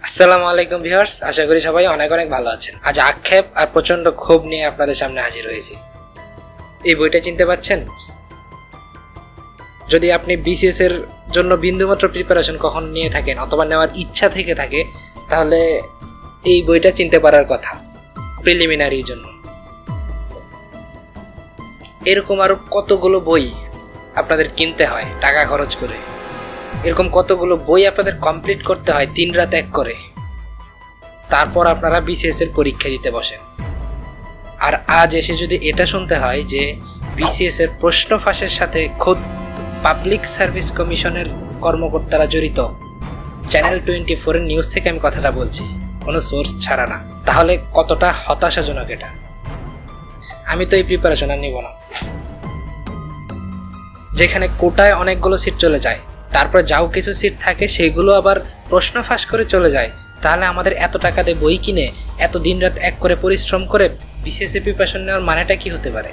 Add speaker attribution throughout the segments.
Speaker 1: আসসালামু আলাইকুম ভিউয়ার্স, আশা করি সবাই অনেক অনেক ভালো আছেন। আজ আক্ষেপ আর প্রচন্ড ক্ষোভ নিয়ে আপনাদের সামনে হাজির হয়েছি। এই বইটা চিনতে পাচ্ছেন? যদি আপনি বিসিএস এর জন্য বিন্দুমাত্র প্রিপারেশন কখন নিয়ে থাকেন অথবা নেওয়ার ইচ্ছা থেকে থাকে, তাহলে এই বইটা চিনতে পারার কথা প্রিলিমিনারির জন্য। এরকম আরো কতগুলো বই আপনাদের কিনতে হয় টাকা খরচ করে, এরকম কতগুলো বই আপনাদের কমপ্লিট করতে হয় 3 রাত 1 করে, তারপর আপনারা বিসিএস এর পরীক্ষা দিতে বসেন। আর আজ এসে যদি এটা শুনতে হয় যে বিসিএস এর প্রশ্ন ফাঁসের সাথে খোদ পাবলিক সার্ভিস কমিশনের কর্মকর্তারা জড়িত, চ্যানেল 24 এর নিউজ থেকে আমি কথাটা বলছি, কোনো সোর্স ছাড়া না, তাহলে কতটা হতাশাজনক এটা। আমি তো এই প্রিপারেশন আর নিব না। যেখানে কোটায় অনেকগুলো সিট চলে যায়, তারপরে যাও কিছু সিট থাকে সেগুলো আবার প্রশ্ন ফাঁস করে চলে যায়, তাহলে আমাদের এত টাকা দিয়ে বই কিনে এত দিন রাত 1 করে পরিশ্রম করে বিসিএস এর প্রিপারেশন নেওয়ার মানেটা কি হতে পারে?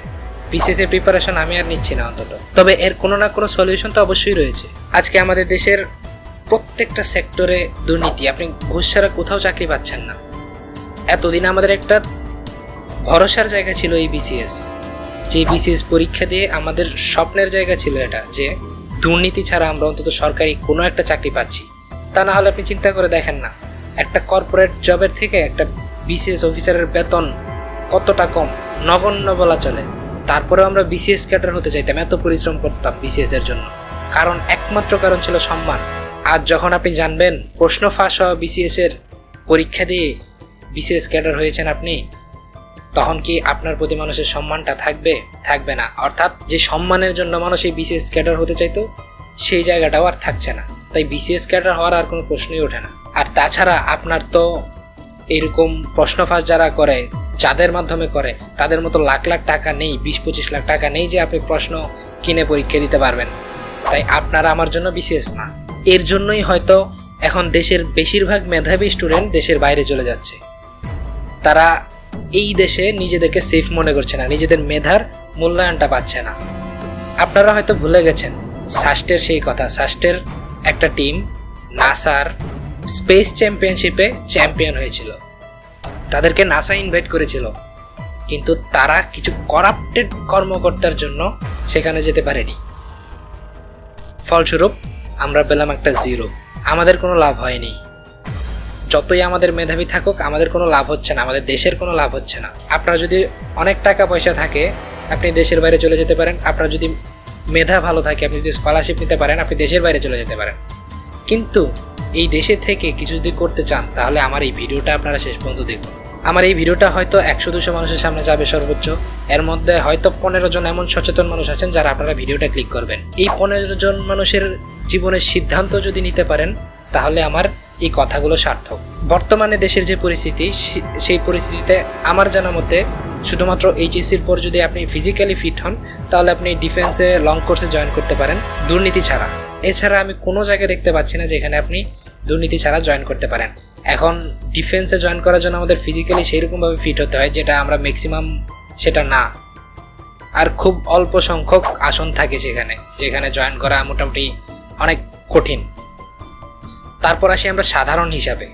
Speaker 1: বিসিএস এর প্রিপারেশন আমি আর নিচ্ছি না অন্তত। তবে এর কোনো না কোনো সলিউশন তো অবশ্যই রয়েছে। আজকে আমাদের দেশের প্রত্যেকটা সেক্টরে দুর্নীতি, আপনি ঘুষ ছাড়া কোথাও চাকরি পাচ্ছেন না। এতদিন আমাদের একটা ভরসার জায়গা ছিল এই বিসিএস, যে বিসিএস পরীক্ষা দিয়ে আমাদের স্বপ্নের জায়গা ছিল এটা, যে দুর্নীতি ছাড়া আমরা অন্তত সরকারি কোনো একটা চাকরি পাচ্ছি। তা না হলে আপনি চিন্তা করে দেখেন না, একটা কর্পোরেট জবের থেকে একটা বিসিএস অফিসারের বেতন কতটা কম, নগণ্য বলা চলে। তারপরেও আমরা বিসিএস ক্যাডার হতে চাইতাম, এত পরিশ্রম করতাম বিসিএস এর জন্য, কারণ একমাত্র কারণ ছিল সম্মান। আজ যখন আপনি জানবেন প্রশ্ন ফাঁস হওয়া বিসিএস এর পরীক্ষা দিয়ে বিসিএস ক্যাডার হয়েছেন আপনি, তখন কি আপনার প্রতি মানুষের সম্মানটা থাকবে? থাকবে না। অর্থাৎ যে সম্মানের জন্য মানুষ এই বিসিএস ক্যাডার হতে চাইতো, সেই জায়গাটাও আর থাকছে না। তাই বিসিএস ক্যাডার হওয়ার আর কোনো প্রশ্নই ওঠে না। আর তাছাড়া আপনার তো এরকম প্রশ্ন ফাঁস যারা করে, যাদের মাধ্যমে করে, তাদের মতো লাখ লাখ টাকা নেই, 20-25 লাখ টাকা নেই যে আপনি প্রশ্ন কিনে পরীক্ষা দিতে পারবেন। তাই আপনারা আমার জন্য বিসিএস না। এর জন্যই হয়তো এখন দেশের বেশিরভাগ মেধাবী স্টুডেন্ট দেশের বাইরে চলে যাচ্ছে। তারা এই দেশে নিজেদেরকে সেফ মনে করছে না, নিজেদের মেধার মূল্যায়নটা পাচ্ছে না। আপনারা হয়তো ভুলে গেছেন সাস্টের সেই কথা। সাস্টের একটা টিম নাসার স্পেস চ্যাম্পিয়নশিপে চ্যাম্পিয়ন হয়েছিল, তাদেরকে নাসা ইনভাইট করেছিল, কিন্তু তারা কিছু করাপ্টেড কর্মকর্তার জন্য সেখানে যেতে পারেনি। ফলস্বরূপ আমরা পেলাম একটা 0। আমাদের কোনো লাভ হয়নি। যতই আমাদের মেধাবী থাকুক, আমাদের কোনো লাভ হচ্ছে না, আমাদের দেশের কোনো লাভ হচ্ছে না। আপনার যদি অনেক টাকা পয়সা থাকে, আপনি দেশের বাইরে চলে যেতে পারেন। আপনার যদি মেধা ভালো থাকে, আপনি যদি স্কলারশিপ নিতে পারেন, আপনি দেশের বাইরে চলে যেতে পারেন। কিন্তু এই দেশে থেকে কিছু যদি করতে চান, তাহলে আমার এই ভিডিওটা আপনারা শেষ পর্যন্ত দেখুন। আমার এই ভিডিওটা হয়তো 100-200 মানুষের সামনে যাবে সর্বোচ্চ। এর মধ্যে হয়তো 15 জন এমন সচেতন মানুষ আছেন যারা আপনারা ভিডিওটা ক্লিক করবেন। এই 15 জন মানুষের জীবনের সিদ্ধান্ত যদি নিতে পারেন, তাহলে আমার এই কথাগুলো সার্থক। বর্তমানে দেশের যে পরিস্থিতি, সেই পরিস্থিতিতে আমার জানা মতে শুধুমাত্র এইচএসসির পর যদি আপনি ফিজিক্যালি ফিট হন, তাহলে আপনি ডিফেন্সে লং কোর্সে জয়েন করতে পারেন দুর্নীতি ছাড়া। এছাড়া আমি কোনো জায়গায় দেখতে পাচ্ছি না যেখানে আপনি দুর্নীতি ছাড়া জয়েন করতে পারেন। এখন ডিফেন্সে জয়েন করার জন্য আমাদের ফিজিক্যালি সেইরকমভাবে ফিট হতে হয়, যেটা আমরা ম্যাক্সিমাম সেটা না। আর খুব অল্প সংখ্যক আসন থাকে সেখানে, যেখানে জয়েন করা মোটামুটি অনেক কঠিন। তারপর আসি আমরা সাধারণ হিসাবে।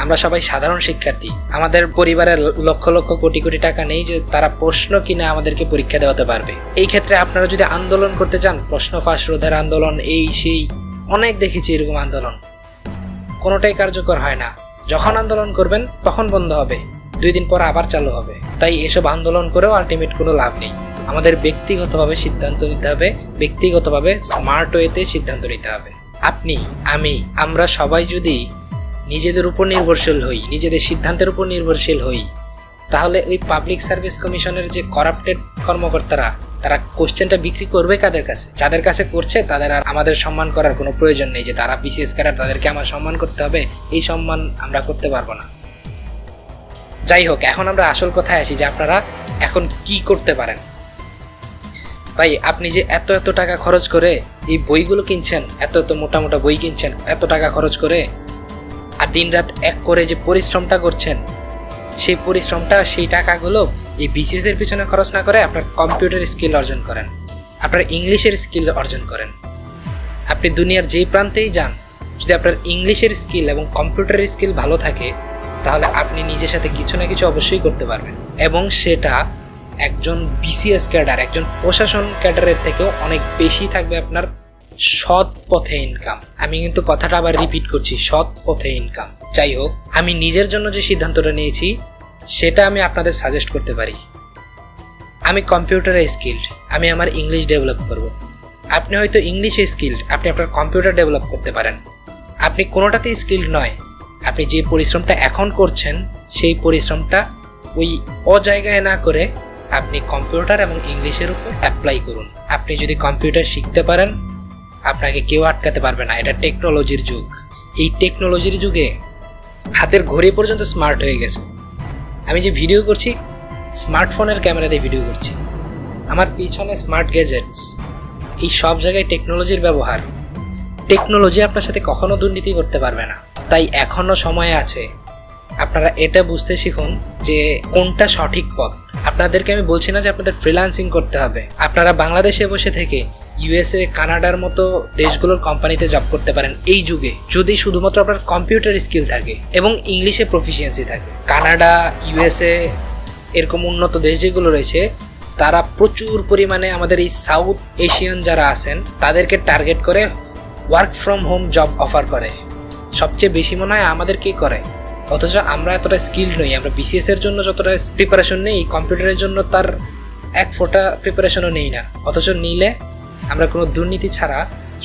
Speaker 1: আমরা সবাই সাধারণ শিক্ষার্থী। আমাদের পরিবারের লক্ষ লক্ষ কোটি কোটি টাকা নেই যে তারা প্রশ্ন কিনে আমাদেরকে পরীক্ষা দেওয়াতে পারবে। এই ক্ষেত্রে আপনারা যদি আন্দোলন করতে চান, প্রশ্ন ফাঁস রোধের আন্দোলন, এই সেই অনেক দেখেছি এরকম আন্দোলন, কোনোটাই কার্যকর হয় না। যখন আন্দোলন করবেন তখন বন্ধ হবে, 2 দিন পর আবার চালু হবে। তাই এসব আন্দোলন করেও আলটিমেট কোনো লাভ নেই। আমাদের ব্যক্তিগতভাবে সিদ্ধান্ত নিতে হবে, ব্যক্তিগতভাবে স্মার্ট ওয়েতে সিদ্ধান্ত নিতে হবে। আপনি, আমি, আমরা সবাই যদি নিজেদের উপর নির্ভরশীল হই, নিজেদের সিদ্ধান্তের উপর নির্ভরশীল হই, তাহলে ওই পাবলিক সার্ভিস কমিশনের যে করাপ্টেড কর্মকর্তারা, তারা কোশ্চেনটা বিক্রি করবে কাদের কাছে? যাদের কাছে করছে তাদের আর আমাদের সম্মান করার কোনো প্রয়োজন নেই, যে তারা বিসিএস ক্যাডার, তাদেরকে আমার সম্মান করতে হবে। এই সম্মান আমরা করতে পারবো না। যাই হোক, এখন আমরা আসল কথায় আসি যে আপনারা এখন কি করতে পারেন। ভাই, আপনি যে এত এত টাকা খরচ করে এই বইগুলো কিনছেন, এত এত মোটা মোটা বই কিনছেন এত টাকা খরচ করে, আর দিন রাত 1 করে যে পরিশ্রমটা করছেন, সেই পরিশ্রমটা, সেই টাকাগুলো এই বিসিএস এর পিছনে খরচ না করে আপনার কম্পিউটার স্কিল অর্জন করেন, আপনার ইংলিশের স্কিল অর্জন করেন। আপনি দুনিয়ার যেই প্রান্তেই যান, যদি আপনার ইংলিশের স্কিল এবং কম্পিউটারের স্কিল ভালো থাকে তাহলে আপনি নিজের সাথে কিছু না কিছু অবশ্যই করতে পারবেন, এবং সেটা একজন বিসিএস ক্যাডার, একজন প্রশাসন ক্যাডারের থেকেও অনেক বেশি থাকবে আপনার সৎ পথে ইনকাম। আমি কিন্তু কথাটা আবার রিপিট করছি, সৎ পথে ইনকাম। যাই হোক, আমি নিজের জন্য যে সিদ্ধান্তটা নিয়েছি সেটা আমি আপনাদের সাজেস্ট করতে পারি। আমি কম্পিউটারে স্কিল্ড, আমি আমার ইংলিশ ডেভেলপ করব। আপনি হয়তো ইংলিশে স্কিল্ড, আপনি আপনার কম্পিউটার ডেভেলপ করতে পারেন। আপনি কোনোটাতেই স্কিল্ড নয়, আপনি যে পরিশ্রমটা এখন করছেন সেই পরিশ্রমটা ওই অজায়গায় না করে আপনি কম্পিউটার এবং ইংলিশের উপর অ্যাপ্লাই করুন। আপনি যদি কম্পিউটার শিখতে পারেন আপনাকে কেউ আটকাতে পারবে না। এটা টেকনোলজির যুগ। এই টেকনোলজির যুগে হাতের ঘড়ি পর্যন্ত স্মার্ট হয়ে গেছে। আমি যে ভিডিও করছি স্মার্টফোনের ক্যামেরা দিয়ে ভিডিও করছি, আমার পিছনে স্মার্ট গ্যাজেটস, এই সব জায়গায় টেকনোলজির ব্যবহার। টেকনোলজি আপনার সাথে কখনো দুর্নীতি করতে পারবে না। তাই এখনো সময় আছে, আপনারা এটা বুঝতে শিখুন যে কোনটা সঠিক পথ। আপনাদেরকে আমি বলছি না যে আপনাদের ফ্রিল্যান্সিং করতে হবে। আপনারা বাংলাদেশে বসে থেকে ইউএসএ, কানাডার মতো দেশগুলোর কোম্পানিতে জব করতে পারেন এই যুগে, যদি শুধুমাত্র আপনার কম্পিউটার স্কিল থাকে এবং ইংলিশে প্রফিসিয়েন্সি থাকে। কানাডা, ইউএসএ এরকম উন্নত দেশ যেগুলো রয়েছে তারা প্রচুর পরিমাণে আমাদের এই সাউথ এশিয়ান যারা আছেন তাদেরকে টার্গেট করে work from home job offer করে। সবচেয়ে বেশি মনে হয় আমাদের কি করে, অথচ আমরা এতটা স্কিল্ড নই। আমরা বিসিএস এর জন্য যতটা প্রিপারেশন নেই, কম্পিউটারের জন্য তার এক ফোঁটা প্রিপারেশনও নেই না। অথচ নিলে আমরা কোনো দুর্নীতি ছাড়া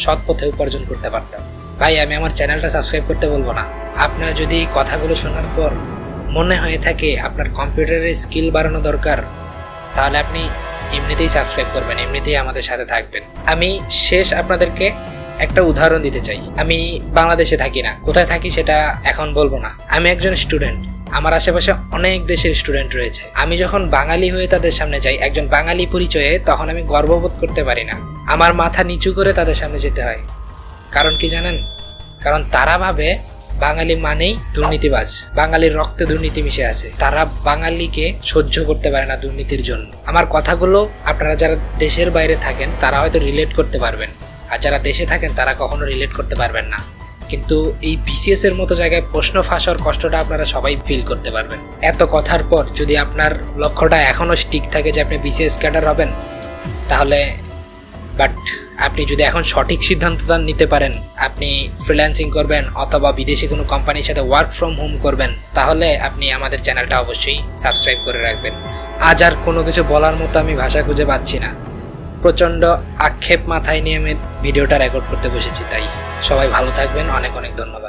Speaker 1: সৎ পথে উপার্জন করতে পারতাম। ভাই, আমি আমার চ্যানেলটা সাবস্ক্রাইব করতে বলবো না। আপনার যদি এই কথাগুলো শোনার পর মনে হয়ে থাকে আপনার কম্পিউটারের স্কিল বাড়ানো দরকার, তাহলে আপনি এমনিতেই সাবস্ক্রাইব করবেন, এমনিতেই আমাদের সাথে থাকবেন। আমি শেষ আপনাদেরকে একটা উদাহরণ দিতে চাই। আমি বাংলাদেশে থাকি না, কোথায় থাকি সেটা এখন বলবো না। আমি একজন স্টুডেন্ট, আমার আশেপাশে অনেক দেশের স্টুডেন্ট রয়েছে। আমি যখন বাঙালি হয়ে তাদের সামনে যাই, একজন বাঙালি পরিচয়ে, তখন আমি গর্ববোধ করতে পারি না। আমার মাথা নিচু করে তাদের সামনে যেতে হয়। কারণ কি জানেন? কারণ তারা ভাবে বাঙালি মানেই দুর্নীতিবাজ, বাঙালির রক্তে দুর্নীতি মিশে আছে। তারা বাঙালিকে সহ্য করতে পারে না দুর্নীতির জন্য। আমার কথাগুলো আপনারা যারা দেশের বাইরে থাকেন তারা হয়তো রিলেট করতে পারবেন, আর যারা দেশে থাকেন তারা কখনো রিলেট করতে পারবেন না। কিন্তু এই বিসিএস এর মতো জায়গায় প্রশ্ন ফাঁসার কষ্টটা আপনারা সবাই ফিল করতে পারবেন। এত কথার পর যদি আপনার লক্ষ্যটা এখনো স্টিক থাকে যে আপনি বিসিএস ক্যাডার হবেন, তাহলে আপনি যদি এখন সঠিক সিদ্ধান্তটা নিতে পারেন, আপনি ফ্রিল্যান্সিং করবেন অথবা বিদেশি কোনো কোম্পানির সাথে ওয়ার্ক ফ্রম হোম করবেন, তাহলে আপনি আমাদের চ্যানেলটা অবশ্যই সাবস্ক্রাইব করে রাখবেন। আজ আর কোনো কিছু বলার মতো আমি ভাষা খুঁজে পাচ্ছি না। প্রচণ্ড আক্ষেপ মাথায় নিয়ে আমি ভিডিওটা রেকর্ড করতে বসেছি। তাই সবাই ভালো থাকবেন। অনেক অনেক ধন্যবাদ।